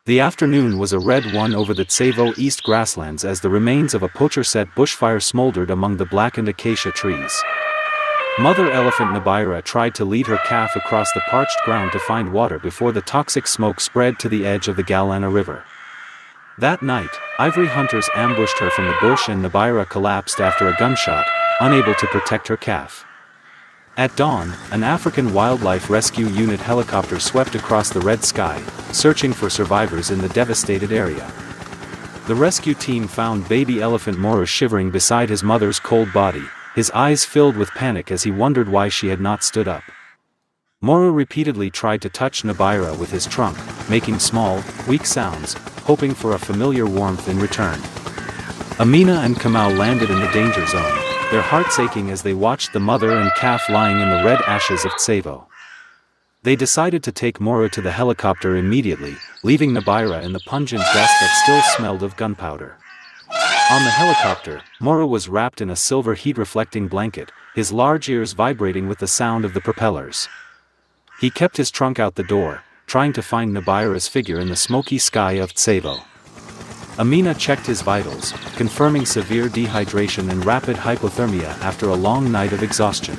The afternoon was a red one over the Tsevo East grasslands as the remains of a poacher-set bushfire smoldered among the blackened acacia trees. Mother elephant Nabira tried to lead her calf across the parched ground to find water before the toxic smoke spread to the edge of the Galana River. That night, ivory hunters ambushed her from the bush and Nabira collapsed after a gunshot, unable to protect her calf. At dawn, an African Wildlife Rescue Unit helicopter swept across the red sky, searching for survivors in the devastated area. The rescue team found baby elephant Moro shivering beside his mother's cold body, his eyes filled with panic as he wondered why she had not stood up. Moro repeatedly tried to touch Nabira with his trunk, making small, weak sounds, hoping for a familiar warmth in return. Amina and Kamau landed in the danger zone, their hearts aching as they watched the mother and calf lying in the red ashes of Tsevo. They decided to take Moro to the helicopter immediately, leaving Nabira in the pungent dust that still smelled of gunpowder. On the helicopter, Moro was wrapped in a silver heat-reflecting blanket, his large ears vibrating with the sound of the propellers. He kept his trunk out the door, trying to find Nabira's figure in the smoky sky of Tsevo. Amina checked his vitals, confirming severe dehydration and rapid hypothermia after a long night of exhaustion.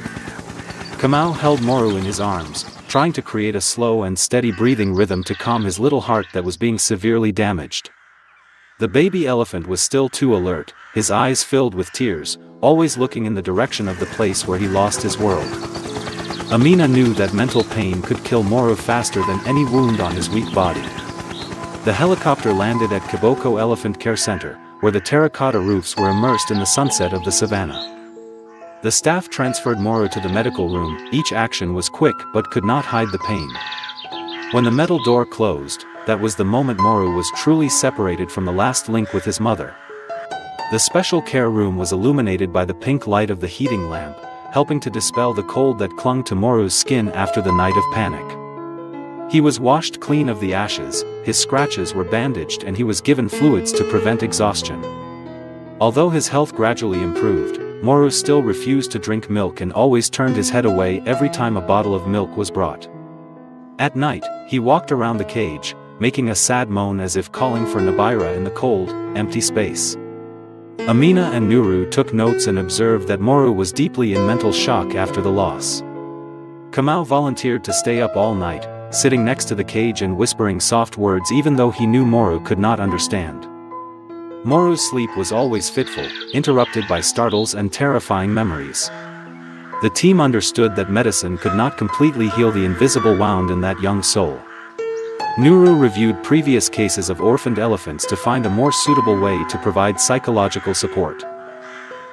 Kamau held Moro in his arms, trying to create a slow and steady breathing rhythm to calm his little heart that was being severely damaged. The baby elephant was still too alert, his eyes filled with tears, always looking in the direction of the place where he lost his world. Amina knew that mental pain could kill Moro faster than any wound on his weak body. The helicopter landed at Kiboko Elephant Care Center, where the terracotta roofs were immersed in the sunset of the savannah. The staff transferred Moro to the medical room. Each action was quick but could not hide the pain. When the metal door closed, that was the moment Moro was truly separated from the last link with his mother. The special care room was illuminated by the pink light of the heating lamp, helping to dispel the cold that clung to Moro's skin after the night of panic. He was washed clean of the ashes, his scratches were bandaged and he was given fluids to prevent exhaustion. Although his health gradually improved, Moro still refused to drink milk and always turned his head away every time a bottle of milk was brought. At night, he walked around the cage, making a sad moan as if calling for Nabira in the cold, empty space. Amina and Nuru took notes and observed that Moro was deeply in mental shock after the loss. Kamau volunteered to stay up all night, sitting next to the cage and whispering soft words even though he knew Moro could not understand. Moro's sleep was always fitful, interrupted by startles and terrifying memories. The team understood that medicine could not completely heal the invisible wound in that young soul. Nuru reviewed previous cases of orphaned elephants to find a more suitable way to provide psychological support.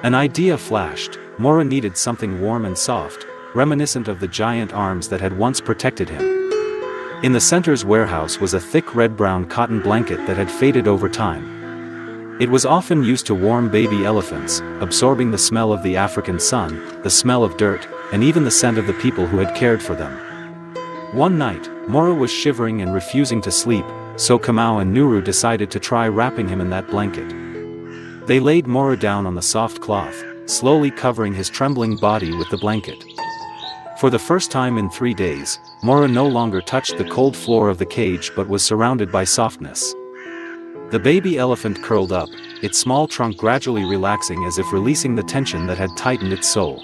An idea flashed. Moro needed something warm and soft, reminiscent of the giant arms that had once protected him. In the center's warehouse was a thick red-brown cotton blanket that had faded over time. It was often used to warm baby elephants, absorbing the smell of the African sun, the smell of dirt, and even the scent of the people who had cared for them. One night, Moro was shivering and refusing to sleep, so Kamau and Nuru decided to try wrapping him in that blanket. They laid Moro down on the soft cloth, slowly covering his trembling body with the blanket. For the first time in 3 days, Moro no longer touched the cold floor of the cage but was surrounded by softness. The baby elephant curled up, its small trunk gradually relaxing as if releasing the tension that had tightened its soul.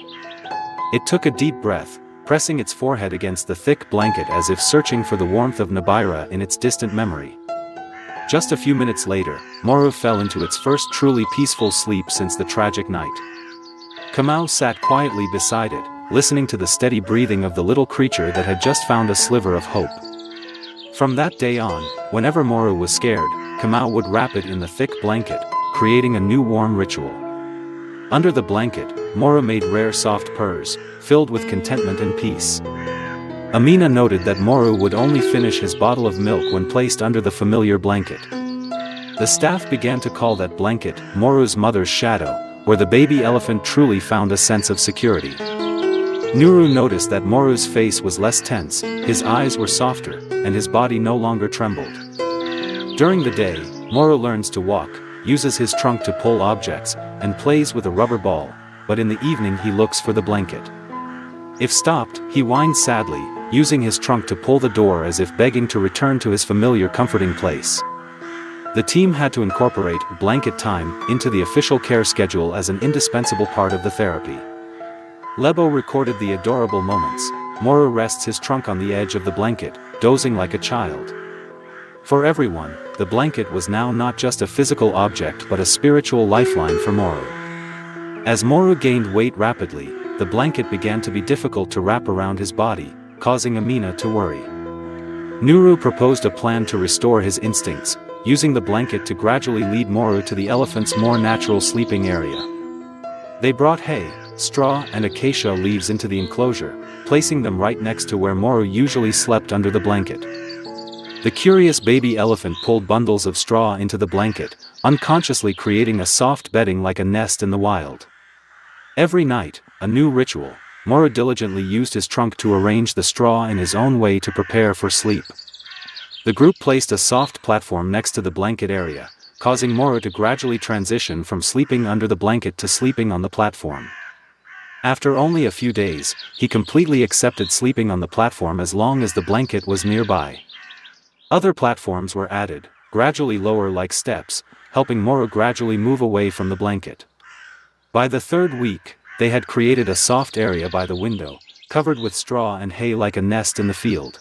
It took a deep breath, pressing its forehead against the thick blanket as if searching for the warmth of Nabira in its distant memory. Just a few minutes later, Moro fell into its first truly peaceful sleep since the tragic night. Kamau sat quietly beside it, listening to the steady breathing of the little creature that had just found a sliver of hope. From that day on, whenever Moro was scared, Kamau would wrap it in the thick blanket, creating a new warm ritual. Under the blanket, Moro made rare soft purrs, filled with contentment and peace. Amina noted that Moro would only finish his bottle of milk when placed under the familiar blanket. The staff began to call that blanket Moro's mother's shadow, where the baby elephant truly found a sense of security. Nuru noticed that Moro's face was less tense, his eyes were softer, and his body no longer trembled. During the day, Moro learns to walk, uses his trunk to pull objects, and plays with a rubber ball, but in the evening he looks for the blanket. If stopped, he whines sadly, using his trunk to pull the door as if begging to return to his familiar comforting place. The team had to incorporate blanket time into the official care schedule as an indispensable part of the therapy. Lebo recorded the adorable moments. Moro rests his trunk on the edge of the blanket, dozing like a child. For everyone, the blanket was now not just a physical object but a spiritual lifeline for Moro. As Moro gained weight rapidly, the blanket began to be difficult to wrap around his body, causing Amina to worry. Nuru proposed a plan to restore his instincts, using the blanket to gradually lead Moro to the elephant's more natural sleeping area. They brought hay, straw and acacia leaves into the enclosure, placing them right next to where Moro usually slept under the blanket. The curious baby elephant pulled bundles of straw into the blanket, unconsciously creating a soft bedding like a nest in the wild. Every night, a new ritual, Moro diligently used his trunk to arrange the straw in his own way to prepare for sleep. The group placed a soft platform next to the blanket area, causing Moro to gradually transition from sleeping under the blanket to sleeping on the platform. After only a few days, he completely accepted sleeping on the platform as long as the blanket was nearby. Other platforms were added, gradually lower like steps, helping Moro gradually move away from the blanket. By the third week, they had created a soft area by the window, covered with straw and hay like a nest in the field.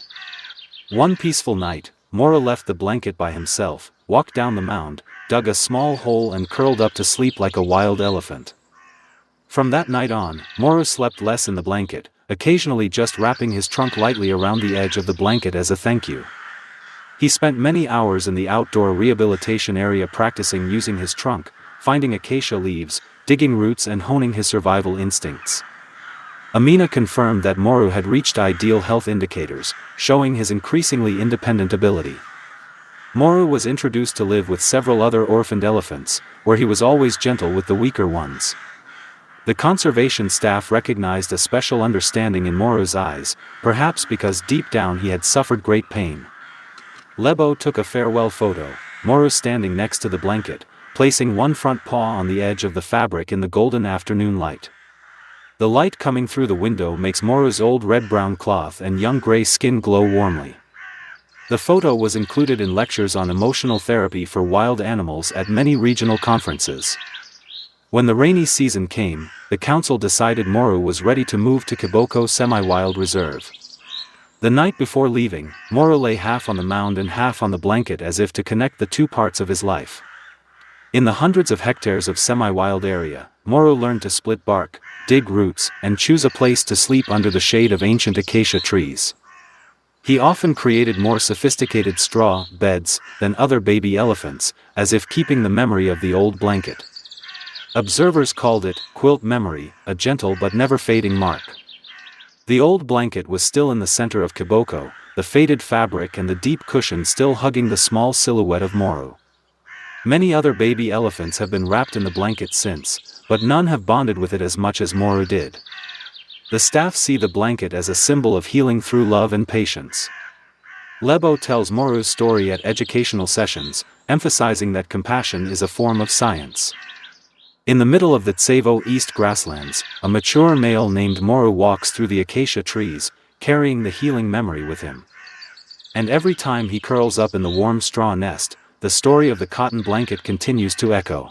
One peaceful night, Moro left the blanket by himself, walked down the mound, dug a small hole and curled up to sleep like a wild elephant. From that night on, Moro slept less in the blanket, occasionally just wrapping his trunk lightly around the edge of the blanket as a thank you. He spent many hours in the outdoor rehabilitation area practicing using his trunk, finding acacia leaves, digging roots and honing his survival instincts. Amina confirmed that Moro had reached ideal health indicators, showing his increasingly independent ability. Moro was introduced to live with several other orphaned elephants, where he was always gentle with the weaker ones. The conservation staff recognized a special understanding in Moro's eyes, perhaps because deep down he had suffered great pain. Lebo took a farewell photo, Moro standing next to the blanket, placing one front paw on the edge of the fabric in the golden afternoon light. The light coming through the window makes Moro's old red-brown cloth and young gray skin glow warmly. The photo was included in lectures on emotional therapy for wild animals at many regional conferences. When the rainy season came, the council decided Moro was ready to move to Kiboko Semi-Wild Reserve. The night before leaving, Moro lay half on the mound and half on the blanket as if to connect the two parts of his life. In the hundreds of hectares of semi-wild area, Moro learned to split bark, dig roots, and choose a place to sleep under the shade of ancient acacia trees. He often created more sophisticated straw beds than other baby elephants, as if keeping the memory of the old blanket. Observers called it quilt memory, a gentle but never fading mark. The old blanket was still in the center of Kiboko, the faded fabric and the deep cushion still hugging the small silhouette of Moro. Many other baby elephants have been wrapped in the blanket since, but none have bonded with it as much as Moro did. The staff see the blanket as a symbol of healing through love and patience. Lebo tells Moro's story at educational sessions, emphasizing that compassion is a form of science. In the middle of the Tsavo East grasslands, a mature male named Moro walks through the acacia trees, carrying the healing memory with him. And every time he curls up in the warm straw nest, the story of the cotton blanket continues to echo.